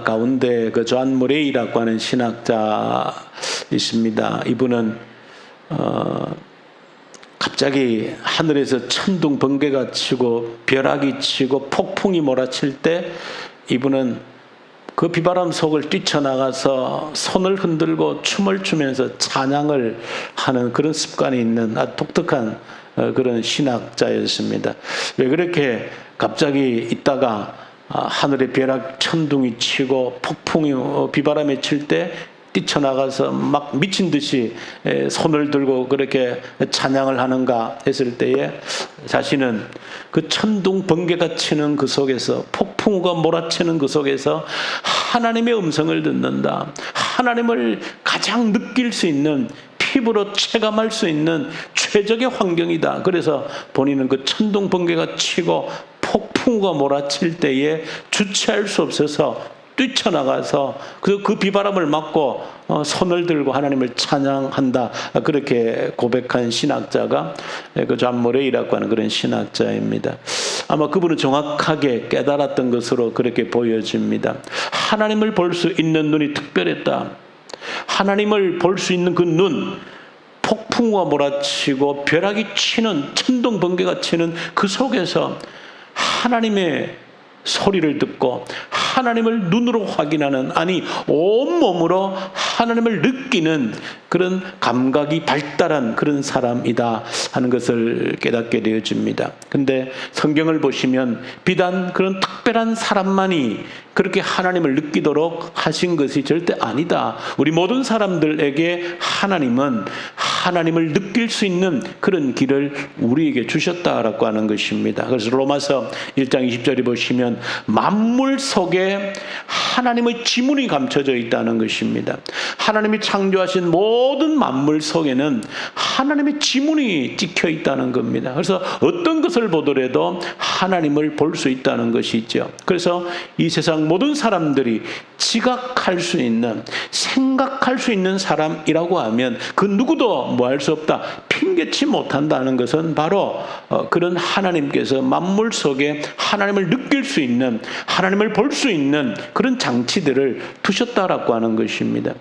가운데 그 존 무레이라고 하는 신학자 있습니다. 이분은 갑자기 하늘에서 천둥 번개가 치고 벼락이 치고 폭풍이 몰아칠 때 이분은 그 비바람 속을 뛰쳐나가서 손을 흔들고 춤을 추면서 찬양을 하는 그런 습관이 있는 아주 독특한 그런 신학자였습니다. 왜 그렇게 갑자기 있다가 하늘에 벼락 천둥이 치고 폭풍이 비바람이 칠 때 뛰쳐나가서 막 미친 듯이 손을 들고 그렇게 찬양을 하는가 했을 때에 자신은 그 천둥 번개가 치는 그 속에서 폭풍우가 몰아치는 그 속에서 하나님의 음성을 듣는다. 하나님을 가장 느낄 수 있는 피부로 체감할 수 있는 최적의 환경이다. 그래서 본인은 그 천둥 번개가 치고 폭풍우가 몰아칠 때에 주체할 수 없어서 뛰쳐나가서 그 비바람을 맞고 손을 들고 하나님을 찬양한다. 그렇게 고백한 신학자가 그 존 무레이라고 하는 그런 신학자입니다. 아마 그분은 정확하게 깨달았던 것으로 그렇게 보여집니다. 하나님을 볼 수 있는 눈이 특별했다. 하나님을 볼 수 있는 그 눈, 폭풍우가 몰아치고 벼락이 치는 천둥 번개가 치는 그 속에서 하나님의 소리를 듣고 하나님을 눈으로 확인하는, 아니 온몸으로 하나님을 느끼는 그런 감각이 발달한 그런 사람이다 하는 것을 깨닫게 되어집니다. 근데 성경을 보시면 비단 그런 특별한 사람만이 그렇게 하나님을 느끼도록 하신 것이 절대 아니다. 우리 모든 사람들에게 하나님은 하나님을 느낄 수 있는 그런 길을 우리에게 주셨다라고 하는 것입니다. 그래서 로마서 1장 20절에 보시면 만물 속에 하나님의 지문이 감춰져 있다는 것입니다. 하나님이 창조하신 모든 만물 속에는 하나님의 지문이 찍혀 있다는 겁니다. 그래서 어떤 것을 보더라도 하나님을 볼 수 있다는 것이죠. 그래서 이 세상 모든 사람들이 지각할 수 있는, 생각할 수 있는 사람이라고 하면 그 누구도 뭐 할 수 없다, 핑계치 못한다는 것은 바로 그런 하나님께서 만물 속에 하나님을 느낄 수 있는, 하나님을 볼 수 있는 그런 장치들을 두셨다라고 하는 것입니다.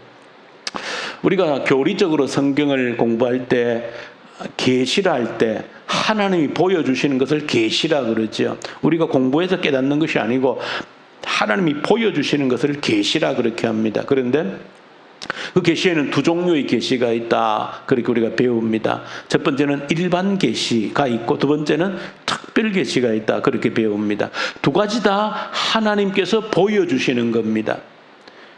우리가 교리적으로 성경을 공부할 때, 계시라 할 때 하나님이 보여주시는 것을 계시라 그러죠. 우리가 공부해서 깨닫는 것이 아니고 하나님이 보여주시는 것을 계시라 그렇게 합니다. 그런데 그 계시에는 두 종류의 계시가 있다, 그렇게 우리가 배웁니다. 첫 번째는 일반 계시가 있고 두 번째는 특별 계시가 있다, 그렇게 배웁니다. 두 가지 다 하나님께서 보여주시는 겁니다.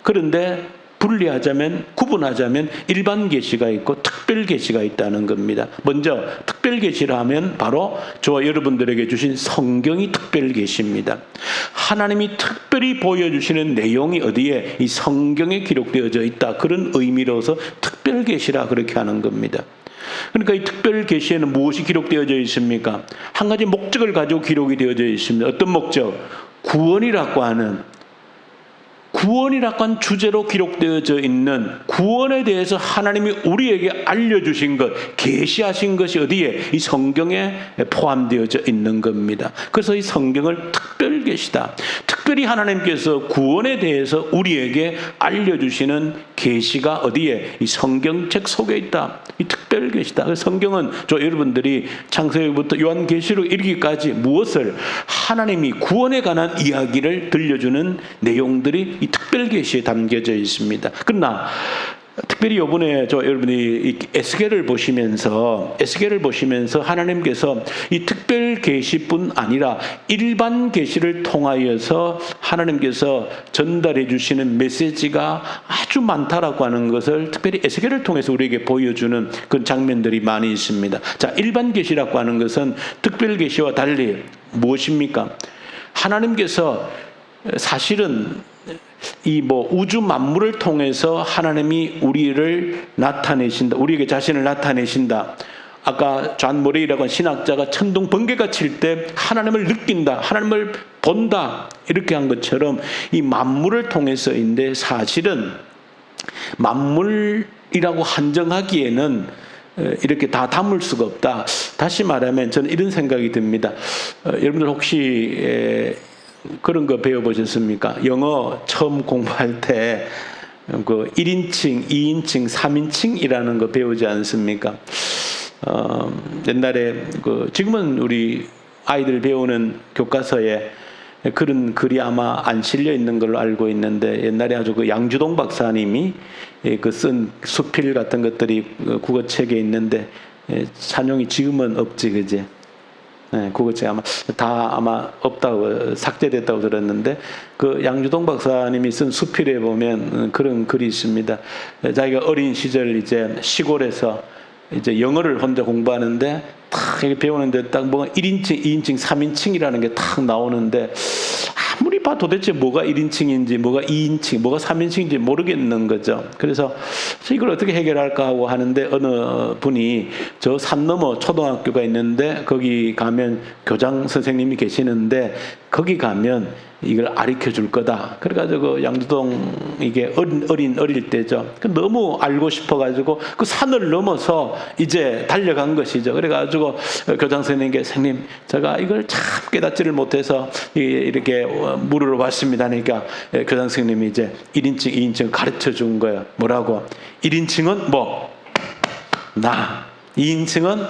그런데 분리하자면, 구분하자면 일반 계시가 있고 특별 계시가 있다는 겁니다. 먼저 특별 계시라 하면 바로 저와 여러분들에게 주신 성경이 특별 계시입니다. 하나님이 특별히 보여주시는 내용이 어디에? 이 성경에 기록되어져 있다. 그런 의미로서 특별 계시라 그렇게 하는 겁니다. 그러니까 이 특별 계시에는 무엇이 기록되어져 있습니까? 한 가지 목적을 가지고 기록이 되어져 있습니다. 어떤 목적? 구원이라고 하는 주제로 기록되어져 있는 구원에 대해서 하나님이 우리에게 알려주신 것, 계시하신 것이 어디에? 이 성경에 포함되어져 있는 겁니다. 그래서 이 성경을 특별 계시다. 특별히 하나님께서 구원에 대해서 우리에게 알려주시는 계시가 어디에? 이 성경책 속에 있다. 이 특별 계시다. 성경은 여러분들이 창세기부터 요한계시록 이르기까지 무엇을? 하나님이 구원에 관한 이야기를 들려주는 내용들이 이 특별 계시에 담겨져 있습니다. 그러나 특별히 이번에 여러분이 에스겔을 보시면서 하나님께서 이 특별 계시뿐 아니라 일반 계시를 통하여서 하나님께서 전달해 주시는 메시지가 아주 많다라고 하는 것을 특별히 에스겔을 통해서 우리에게 보여주는 그런 장면들이 많이 있습니다. 자, 일반 계시라고 하는 것은 특별 계시와 달리 무엇입니까? 하나님께서 사실은 이 우주 만물을 통해서 하나님이 우리를 나타내신다. 우리에게 자신을 나타내신다. 아까 존 무레이라고 하는 신학자가 천둥 번개가 칠 때 하나님을 느낀다, 하나님을 본다, 이렇게 한 것처럼 이 만물을 통해서인데, 사실은 만물이라고 한정하기에는 이렇게 다 담을 수가 없다. 다시 말하면 저는 이런 생각이 듭니다. 여러분들 혹시 그런 거 배워보셨습니까? 영어 처음 공부할 때 그 1인칭, 2인칭, 3인칭이라는 거 배우지 않습니까? 옛날에 지금은 우리 아이들 배우는 교과서에 그런 글이 아마 안 실려 있는 걸로 알고 있는데, 옛날에 아주 그 양주동 박사님이 쓴 수필 같은 것들이 국어책에 있는데, 찬용이 지금은 없지, 그제? 국어책 아마 없다고, 삭제됐다고 들었는데, 그 양주동 박사님이 쓴 수필에 보면 그런 글이 있습니다. 자기가 어린 시절 이제 시골에서 이제 영어를 혼자 공부하는데 탁 이렇게 배우는데 딱 뭐가 1인칭, 2인칭, 3인칭이라는 게 탁 나오는데, 아무리 봐도 도대체 뭐가 1인칭인지 뭐가 2인칭, 뭐가 3인칭인지 모르겠는 거죠. 그래서 이걸 어떻게 해결할까 하고 하는데, 어느 분이 저 산 너머 초등학교가 있는데 거기 가면 교장 선생님이 계시는데 거기 가면 이걸 가르쳐 줄 거다. 그래가지고 양주동, 이게 어릴 때죠. 너무 알고 싶어가지고 그 산을 넘어서 이제 달려간 것이죠. 그래가지고 교장 선생님께, 선생님, 제가 이걸 참 깨닫지를 못해서 이렇게 물으러 왔습니다. 그러니까 교장 선생님이 이제 1인칭, 2인칭 가르쳐 준 거예요. 뭐라고? 1인칭은 뭐? 나. 2인칭은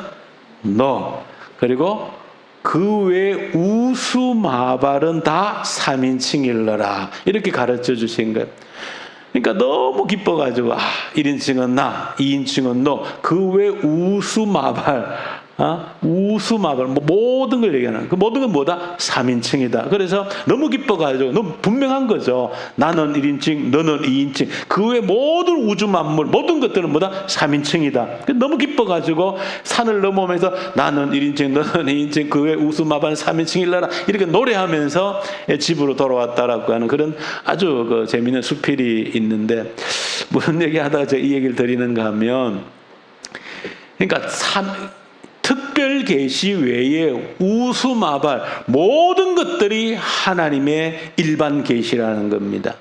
너. 그리고 그 외 우수마발은 다 3인칭일러라. 이렇게 가르쳐 주신 거예요. 그러니까 너무 기뻐가지고 1인칭은 나, 2인칭은 너, 그 외 우수마발, 우수마발, 모든 걸 얘기하는, 그 모든 건 뭐다? 3인칭이다. 그래서 너무 기뻐가지고, 너무 분명한 거죠. 나는 1인칭, 너는 2인칭, 그 외 모든 우주 만물, 모든 것들은 뭐다? 3인칭이다. 너무 기뻐가지고 산을 넘어오면서 나는 1인칭, 너는 2인칭, 그 외 우수마발은 3인칭일라라, 이렇게 노래하면서 집으로 돌아왔다라고 하는 그런 아주 재미있는 수필이 있는데, 무슨 얘기 하다가 제가 이 얘기를 드리는가 하면, 그러니까 특별 계시 외에 우수마발 모든 것들이 하나님의 일반 계시라는 겁니다.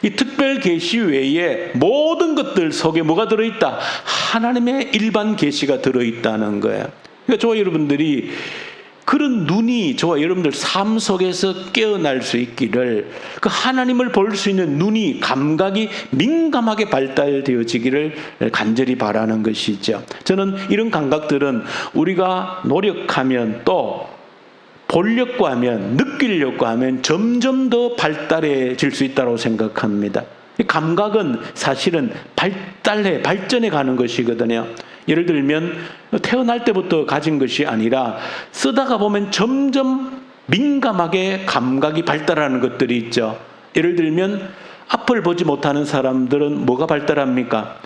이 특별 계시 외에 모든 것들 속에 뭐가 들어있다? 하나님의 일반 계시가 들어있다는 거예요. 그러니까 저와 여러분들이 그런 눈이 저와 여러분들 삶 속에서 깨어날 수 있기를, 그 하나님을 볼 수 있는 눈이, 감각이 민감하게 발달되어지기를 간절히 바라는 것이죠. 저는 이런 감각들은 우리가 노력하면, 또 보려고 하면, 느끼려고 하면 점점 더 발달해질 수 있다고 생각합니다. 이 감각은 사실은 발전해 가는 것이거든요. 예를 들면 태어날 때부터 가진 것이 아니라 쓰다가 보면 점점 민감하게 감각이 발달하는 것들이 있죠. 예를 들면 앞을 보지 못하는 사람들은 뭐가 발달합니까?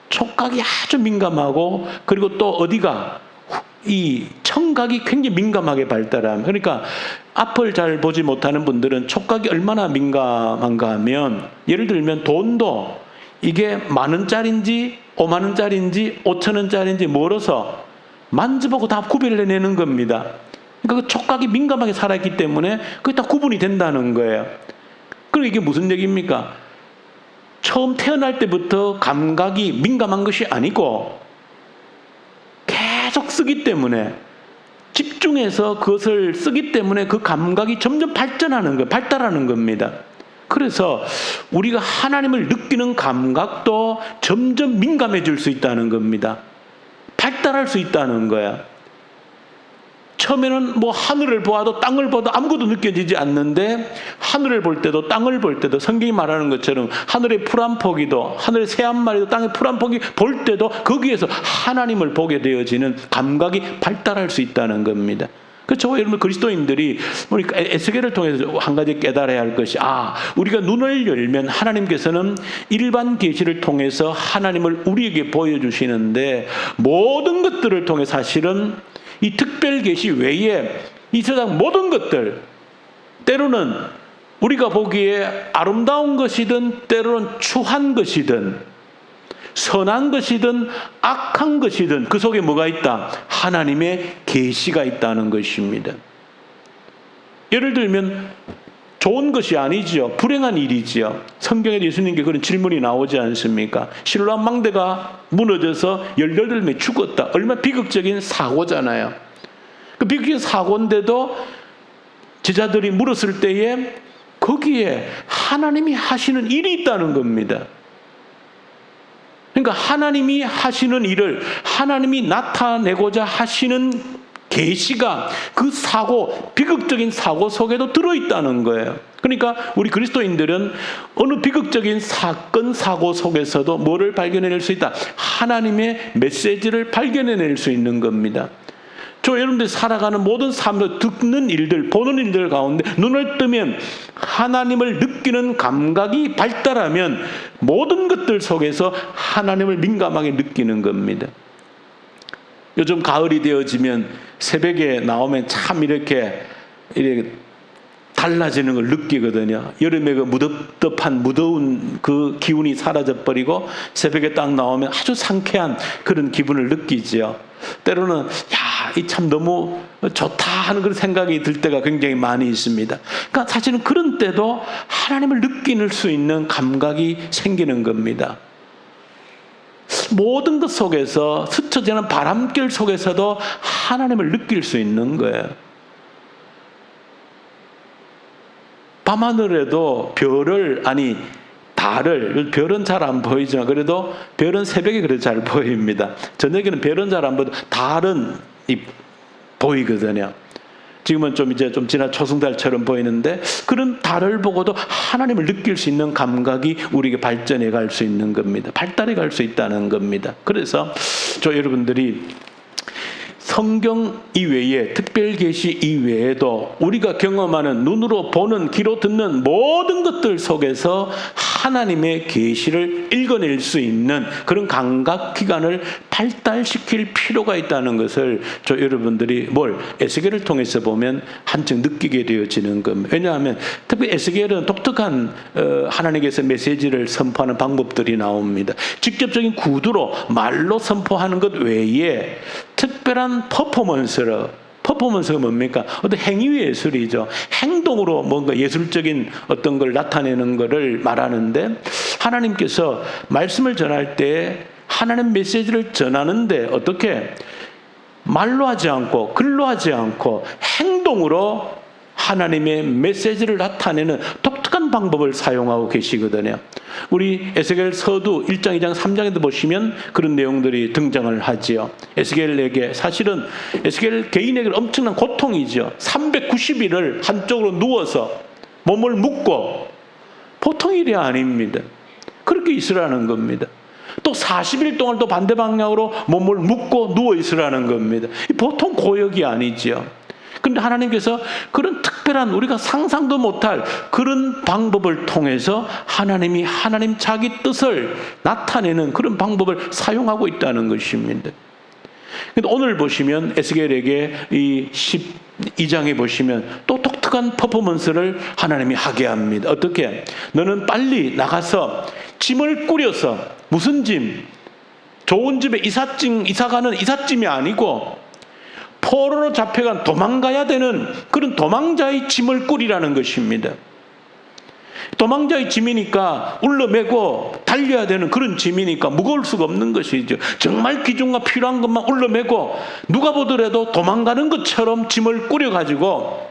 촉각이 아주 민감하고, 그리고 또 어디가 이 청각이 굉장히 민감하게 발달합니다. 그러니까 앞을 잘 보지 못하는 분들은 촉각이 얼마나 민감한가 하면, 예를 들면 돈도 이게 10,000원짜리인지 50,000원짜리인지 5,000원짜리인지 멀어서 만져보고 다 구별해내는 겁니다. 그러니까 그 촉각이 민감하게 살아있기 때문에 그게 다 구분이 된다는 거예요. 그리고 이게 무슨 얘기입니까? 처음 태어날 때부터 감각이 민감한 것이 아니고 계속 쓰기 때문에, 집중해서 그것을 쓰기 때문에 그 감각이 점점 발전하는 거예요. 발달하는 겁니다. 그래서 우리가 하나님을 느끼는 감각도 점점 민감해질 수 있다는 겁니다. 발달할 수 있다는 거야. 처음에는 하늘을 보아도 땅을 봐도 아무것도 느껴지지 않는데, 하늘을 볼 때도 땅을 볼 때도 성경이 말하는 것처럼 하늘의 풀 한 포기도, 하늘의 새 한 마리도 땅의 풀 한 포기 볼 때도 거기에서 하나님을 보게 되어지는 감각이 발달할 수 있다는 겁니다. 저와 여러분 그리스도인들이 우리 에스겔을 통해서 한 가지 깨달아야 할 것이, 우리가 눈을 열면 하나님께서는 일반 계시를 통해서 하나님을 우리에게 보여주시는데, 모든 것들을 통해 사실은 이 특별 계시 외에 이 세상 모든 것들, 때로는 우리가 보기에 아름다운 것이든 때로는 추한 것이든 선한 것이든 악한 것이든 그 속에 뭐가 있다? 하나님의 계시가 있다는 것입니다. 예를 들면 좋은 것이 아니지요. 불행한 일이지요. 성경에 예수님께 그런 질문이 나오지 않습니까? 실로암 망대가 무너져서 18명이 죽었다. 얼마나 비극적인 사고잖아요. 그 비극적인 사고인데도 제자들이 물었을 때에 거기에 하나님이 하시는 일이 있다는 겁니다. 그러니까 하나님이 하시는 일을 하나님이 나타내고자 하시는 계시가 그 사고, 비극적인 사고 속에도 들어있다는 거예요. 그러니까 우리 그리스도인들은 어느 비극적인 사건, 사고 속에서도 뭐를 발견해낼 수 있다? 하나님의 메시지를 발견해낼 수 있는 겁니다. 여러분들이 살아가는 모든 삶을 듣는 일들, 보는 일들 가운데 눈을 뜨면 하나님을 느끼는 감각이 발달하면 모든 것들 속에서 하나님을 민감하게 느끼는 겁니다. 요즘 가을이 되어지면 새벽에 나오면 참 이렇게 달라지는 걸 느끼거든요. 여름에 그 무더운 그 기운이 사라져버리고 새벽에 딱 나오면 아주 상쾌한 그런 기분을 느끼죠. 때로는 이 참 너무 좋다 하는 그런 생각이 들 때가 굉장히 많이 있습니다. 그러니까 사실은 그런 때도 하나님을 느낄 수 있는 감각이 생기는 겁니다. 모든 것 속에서 스쳐지는 바람결 속에서도 하나님을 느낄 수 있는 거예요. 밤하늘에도 달을, 별은 잘 안 보이지만 그래도 별은 새벽에 그래도 잘 보입니다. 저녁에는 별은 잘 안 보여도 달은 보이거든요. 지금은 좀 지난 초승달처럼 보이는데 그런 달을 보고도 하나님을 느낄 수 있는 감각이 우리에게 발전해 갈 수 있는 겁니다. 발달해 갈 수 있다는 겁니다. 그래서 여러분들이 성경 이외에 특별 계시 이외에도 우리가 경험하는 눈으로 보는 귀로 듣는 모든 것들 속에서 하나님의 계시를 읽어낼 수 있는 그런 감각 기관을 발달시킬 필요가 있다는 것을 여러분들이 에스겔을 통해서 보면 한층 느끼게 되어지는 겁니다. 왜냐하면 특히 에스겔은 독특한 하나님께서 메시지를 선포하는 방법들이 나옵니다. 직접적인 구두로 말로 선포하는 것 외에 특별한 퍼포먼스가 뭡니까? 어떤 행위 예술이죠. 행동으로 뭔가 예술적인 어떤 걸 나타내는 것을 말하는데 하나님께서 말씀을 전할 때 하나님 메시지를 전하는데 어떻게? 말로 하지 않고 글로 하지 않고 행동으로 하나님의 메시지를 나타내는 독특한 방법을 사용하고 계시거든요. 우리 에스겔 서두 1장, 2장, 3장에도 보시면 그런 내용들이 등장을 하지요. 에스겔에게 사실은 에스겔 개인에게 엄청난 고통이죠. 390일을 한쪽으로 누워서 몸을 묶고 보통 일이 아닙니다. 그렇게 있으라는 겁니다. 또 40일 동안 또 반대 방향으로 몸을 묶고 누워 있으라는 겁니다. 보통 고역이 아니죠. 그런데 하나님께서 그런 특별한 우리가 상상도 못할 그런 방법을 통해서 하나님이 하나님 자기 뜻을 나타내는 그런 방법을 사용하고 있다는 것입니다. 오늘 보시면 에스겔에게 이 12장에 보시면 또 독특한 퍼포먼스를 하나님이 하게 합니다. 어떻게? 너는 나가서 짐을 꾸려서 무슨 짐? 좋은 집에 이사가는 이삿짐이 아니고 포로로 잡혀간 도망가야 되는 그런 도망자의 짐을 꾸리라는 것입니다. 도망자의 짐이니까 울러매고 달려야 되는 그런 짐이니까 무거울 수가 없는 것이죠. 정말 귀중과 필요한 것만 울러매고 누가 보더라도 도망가는 것처럼 짐을 꾸려가지고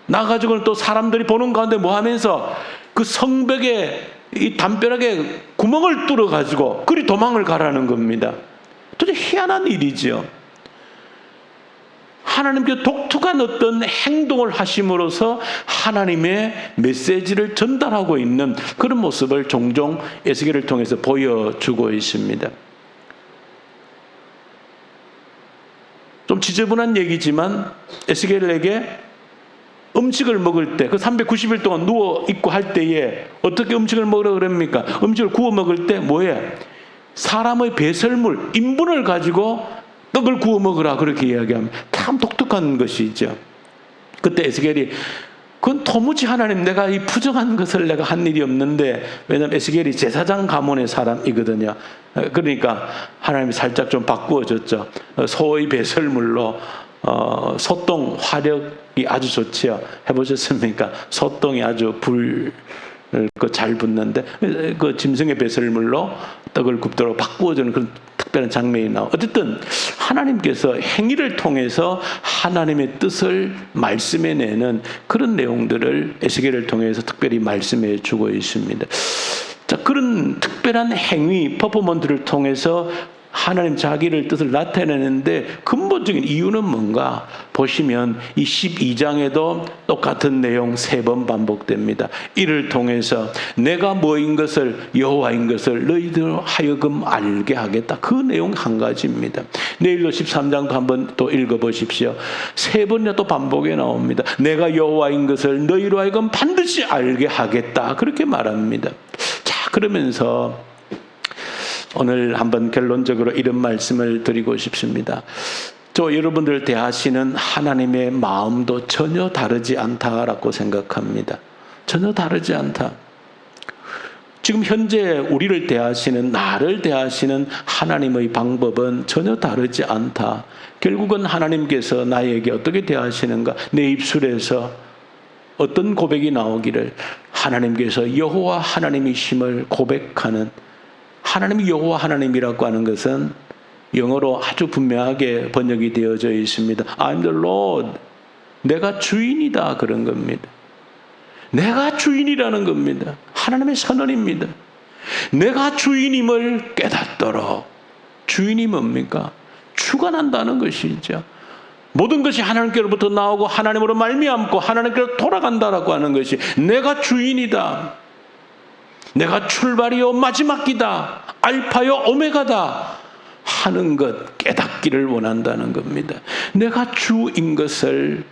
나가지고는 또 사람들이 보는 가운데 뭐 하면서 그 성벽에 이 담벼락에 구멍을 뚫어가지고 그리 도망을 가라는 겁니다. 도대체 희한한 일이죠. 하나님께 독특한 어떤 행동을 하심으로써 하나님의 메시지를 전달하고 있는 그런 모습을 종종 에스겔을 통해서 보여주고 있습니다. 좀 지저분한 얘기지만 에스겔에게 음식을 먹을 때, 그 390일 동안 누워있고 할 때에 어떻게 음식을 먹으라 그럽니까? 음식을 구워 먹을 때 뭐예요? 사람의 배설물, 인분을 가지고 떡을 구워 먹으라 그렇게 이야기합니다. 참 독특한 것이죠. 그때 에스겔이 그건 도무지 하나님 내가 이 부정한 것을 내가 한 일이 없는데 왜냐하면 에스겔이 제사장 가문의 사람이거든요. 그러니까 하나님이 살짝 좀 바꾸어줬죠. 소의 배설물로 소똥 화력이 아주 좋지요. 해보셨습니까? 소똥이 아주 잘 붓는데 그 짐승의 배설물로 떡을 굽도록 바꾸어주는 그런 특별한 장면이 나와. 어쨌든 하나님께서 행위를 통해서 하나님의 뜻을 말씀해내는 그런 내용들을 에스겔을 통해서 특별히 말씀해 주고 있습니다. 자, 그런 특별한 행위, 퍼포먼스를 통해서 하나님 자기를 뜻을 나타내는데 근본적인 이유는 뭔가 보시면 이 12장에도 똑같은 내용 3번 반복됩니다. 이를 통해서 내가 뭐인 것을, 여호와인 것을 너희들 하여금 알게 하겠다. 그 내용 한 가지입니다. 내일도 13장도 한번 또 읽어보십시오. 3번이나 또 반복에 나옵니다. 내가 여호와인 것을 너희로 하여금 반드시 알게 하겠다. 그렇게 말합니다. 자, 그러면서 오늘 한번 결론적으로 이런 말씀을 드리고 싶습니다. 저 여러분들 대하시는 하나님의 마음도 전혀 다르지 않다라고 생각합니다. 전혀 다르지 않다. 지금 현재 우리를 대하시는, 나를 대하시는 하나님의 방법은 전혀 다르지 않다. 결국은 하나님께서 나에게 어떻게 대하시는가, 내 입술에서 어떤 고백이 나오기를 하나님께서 여호와 하나님이심을 고백하는, 하나님이 여호와 하나님이라고 하는 것은 영어로 아주 분명하게 번역이 되어져 있습니다. I'm the Lord. 내가 주인이다, 그런 겁니다. 내가 주인이라는 겁니다. 하나님의 선언입니다. 내가 주인임을 깨닫도록. 주인이 뭡니까? 주관한다는 것이죠. 모든 것이 하나님께로부터 나오고 하나님으로 말미암고 하나님께로 돌아간다라고 하는 것이 내가 주인이다. 내가 출발이요 마지막이다. 알파요 오메가다 하는 것 깨닫기를 원한다는 겁니다. 내가 주인 것을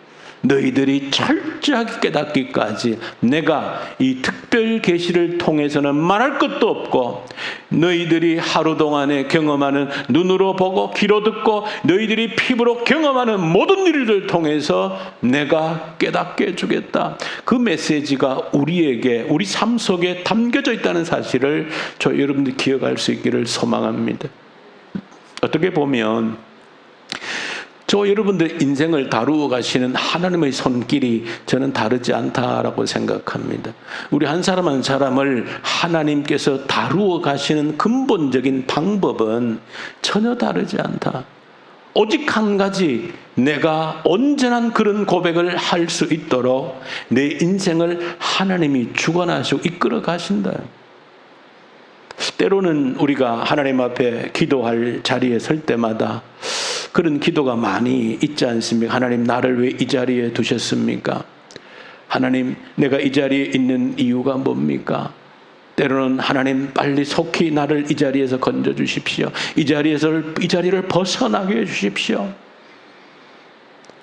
너희들이 철저하게 깨닫기까지 내가 이 특별 계시를 통해서는 말할 것도 없고, 너희들이 하루 동안에 경험하는, 눈으로 보고 귀로 듣고 너희들이 피부로 경험하는 모든 일들을 통해서 내가 깨닫게 해주겠다. 그 메시지가 우리에게, 우리 삶 속에 담겨져 있다는 사실을 저 여러분들이 기억할 수 있기를 소망합니다. 어떻게 보면 저 여러분들 인생을 다루어 가시는 하나님의 손길이 저는 다르지 않다라고 생각합니다. 우리 한 사람 한 사람을 하나님께서 다루어 가시는 근본적인 방법은 전혀 다르지 않다. 오직 한 가지, 내가 온전한 그런 고백을 할 수 있도록 내 인생을 하나님이 주관하시고 이끌어 가신다. 때로는 우리가 하나님 앞에 기도할 자리에 설 때마다 그런 기도가 많이 있지 않습니까? 하나님, 나를 왜 이 자리에 두셨습니까? 하나님, 내가 이 자리에 있는 이유가 뭡니까? 때로는 하나님, 빨리 속히 나를 이 자리에서 건져 주십시오. 이 자리를 벗어나게 해 주십시오.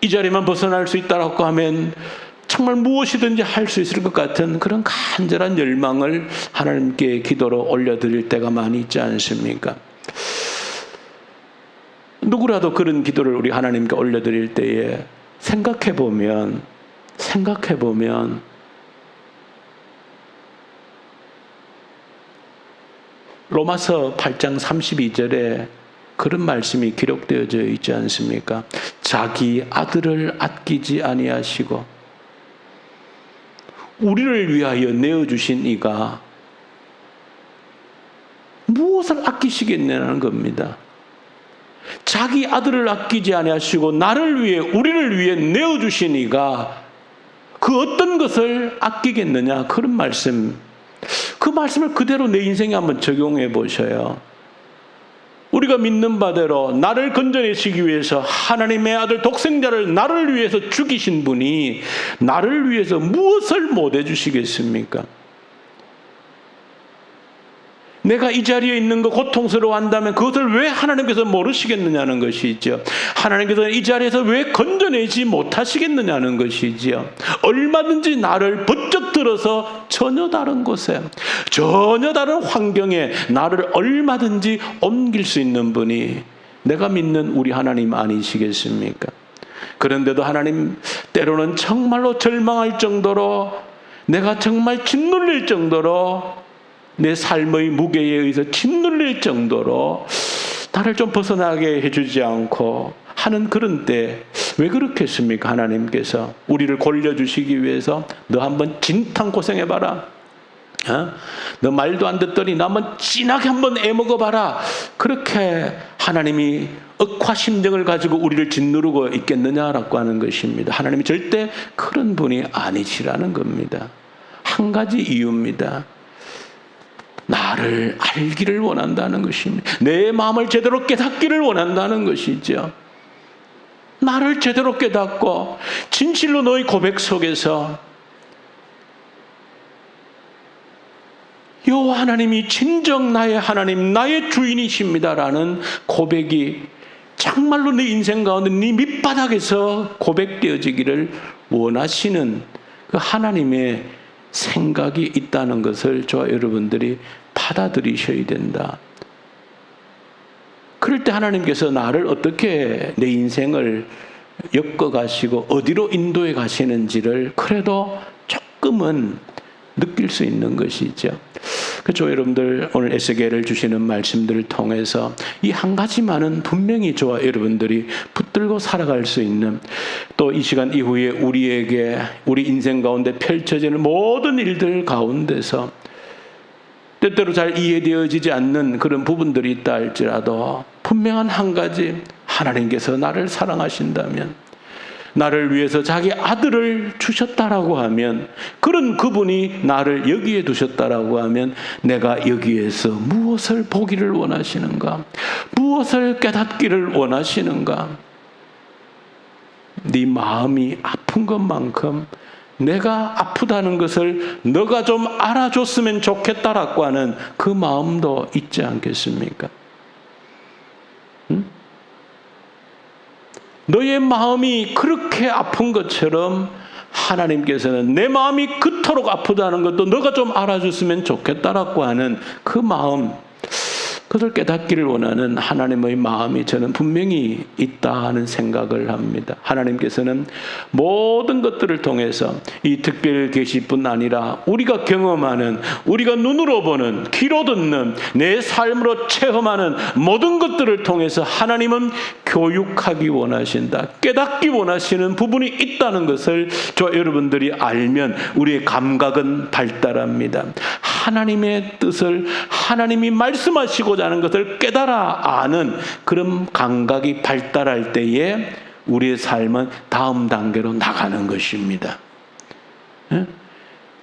이 자리만 벗어날 수 있다라고 하면 정말 무엇이든지 할 수 있을 것 같은 그런 간절한 열망을 하나님께 기도로 올려드릴 때가 많이 있지 않습니까? 누구라도 그런 기도를 우리 하나님께 올려드릴 때에 생각해보면 로마서 8장 32절에 그런 말씀이 기록되어져 있지 않습니까? 자기 아들을 아끼지 아니하시고 우리를 위하여 내어주신 이가 무엇을 아끼시겠냐는 겁니다. 자기 아들을 아끼지 아니하시고 나를 위해, 우리를 위해 내어주신 이가 그 어떤 것을 아끼겠느냐, 그런 말씀. 그 말씀을 그대로 내 인생에 한번 적용해 보셔요. 우리가 믿는 바대로 나를 건져내시기 위해서 하나님의 아들 독생자를 나를 위해서 죽이신 분이 나를 위해서 무엇을 못 해주시겠습니까? 내가 이 자리에 있는 거 고통스러워한다면 그것을 왜 하나님께서 모르시겠느냐는 것이죠. 하나님께서 이 자리에서 왜 건져내지 못하시겠느냐는 것이죠. 얼마든지 나를 번쩍 들어서 전혀 다른 곳에, 전혀 다른 환경에 나를 얼마든지 옮길 수 있는 분이 내가 믿는 우리 하나님 아니시겠습니까? 그런데도 하나님 때로는 정말로 절망할 정도로, 내가 정말 짓눌릴 정도로, 내 삶의 무게에 의해서 짓눌릴 정도로 나를 좀 벗어나게 해주지 않고 하는 그런 때 왜 그렇겠습니까? 하나님께서 우리를 골려주시기 위해서 너 한번 진탕 고생해봐라. 너 말도 안 듣더니 나 한번 진하게 한번 애먹어봐라. 그렇게 하나님이 억화심정을 가지고 우리를 짓누르고 있겠느냐라고 하는 것입니다. 하나님이 절대 그런 분이 아니시라는 겁니다. 한 가지 이유입니다. 나를 알기를 원한다는 것입니다. 내 마음을 제대로 깨닫기를 원한다는 것이죠. 나를 제대로 깨닫고 진실로 너의 고백 속에서 여호와 하나님이 진정 나의 하나님, 나의 주인이십니다라는 고백이 정말로 내 인생 가운데 네 밑바닥에서 고백되어지기를 원하시는 그 하나님의 생각이 있다는 것을 저와 여러분들이 받아들이셔야 된다. 그럴 때 하나님께서 나를 어떻게 내 인생을 엮어가시고 어디로 인도해 가시는지를 그래도 조금은 느낄 수 있는 것이죠. 그렇죠. 여러분들 오늘 에스겔을 주시는 말씀들을 통해서 이 한 가지만은 분명히 저와 여러분들이 붙들고 살아갈 수 있는, 또 이 시간 이후에 우리에게 우리 인생 가운데 펼쳐지는 모든 일들 가운데서 때때로 잘 이해되어지지 않는 그런 부분들이 있다 할지라도 분명한 한 가지, 하나님께서 나를 사랑하신다면, 나를 위해서 자기 아들을 주셨다라고 하면, 그런 그분이 나를 여기에 두셨다라고 하면 내가 여기에서 무엇을 보기를 원하시는가, 무엇을 깨닫기를 원하시는가. 네 마음이 아픈 것만큼 내가 아프다는 것을 너가 좀 알아줬으면 좋겠다라고 하는 그 마음도 있지 않겠습니까? 너의 마음이 그렇게 아픈 것처럼 하나님께서는 내 마음이 그토록 아프다는 것도 너가 좀 알아줬으면 좋겠다라고 하는 그 마음, 그것을 깨닫기를 원하는 하나님의 마음이 저는 분명히 있다 하는 생각을 합니다. 하나님께서는 모든 것들을 통해서 이 특별 계시뿐 아니라 우리가 경험하는, 우리가 눈으로 보는, 귀로 듣는, 내 삶으로 체험하는 모든 것들을 통해서 하나님은 교육하기 원하신다, 깨닫기 원하시는 부분이 있다는 것을 저 여러분들이 알면 우리의 감각은 발달합니다. 하나님의 뜻을, 하나님이 말씀하시고자 하는 것을 깨달아 아는 그런 감각이 발달할 때에 우리의 삶은 다음 단계로 나가는 것입니다.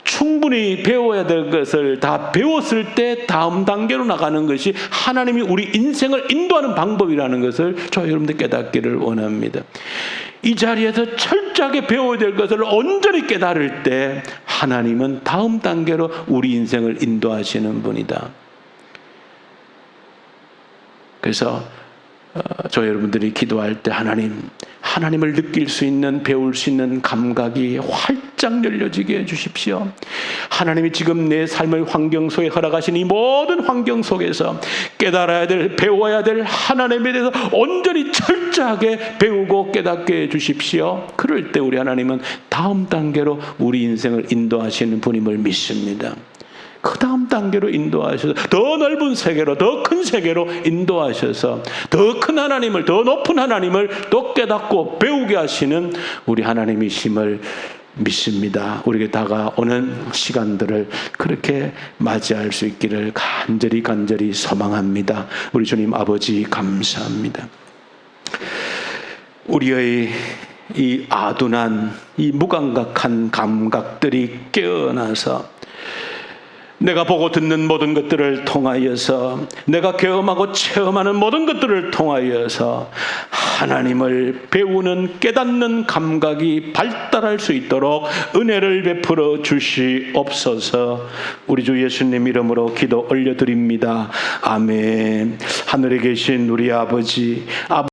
충분히 배워야 될 것을 다 배웠을 때 다음 단계로 나가는 것이 하나님이 우리 인생을 인도하는 방법이라는 것을 저 여러분들 깨닫기를 원합니다. 이 자리에서 철저하게 배워야 될 것을 온전히 깨달을 때 하나님은 다음 단계로 우리 인생을 인도하시는 분이다. 그래서 저 여러분들이 기도할 때 하나님을 느낄 수 있는, 배울 수 있는 감각이 활짝 열려지게 해주십시오. 하나님이 지금 내 삶의 환경 속에 허락하신 이 모든 환경 속에서 깨달아야 될, 배워야 될 하나님에 대해서 온전히 철저하게 배우고 깨닫게 해주십시오. 그럴 때 우리 하나님은 다음 단계로 우리 인생을 인도하시는 분임을 믿습니다. 그 다음 단계로 인도하셔서 더 넓은 세계로, 더 큰 세계로 인도하셔서 더 큰 하나님을, 더 높은 하나님을 또 깨닫고 배우게 하시는 우리 하나님이심을 믿습니다. 우리에게 다가오는 시간들을 그렇게 맞이할 수 있기를 간절히 소망합니다. 우리 주님 아버지 감사합니다. 우리의 이 아둔한, 이 무감각한 감각들이 깨어나서 내가 보고 듣는 모든 것들을 통하여서, 내가 경험하고 체험하는 모든 것들을 통하여서 하나님을 배우는, 깨닫는 감각이 발달할 수 있도록 은혜를 베풀어 주시옵소서. 우리 주 예수님 이름으로 기도 올려드립니다. 아멘. 하늘에 계신 우리 아버지,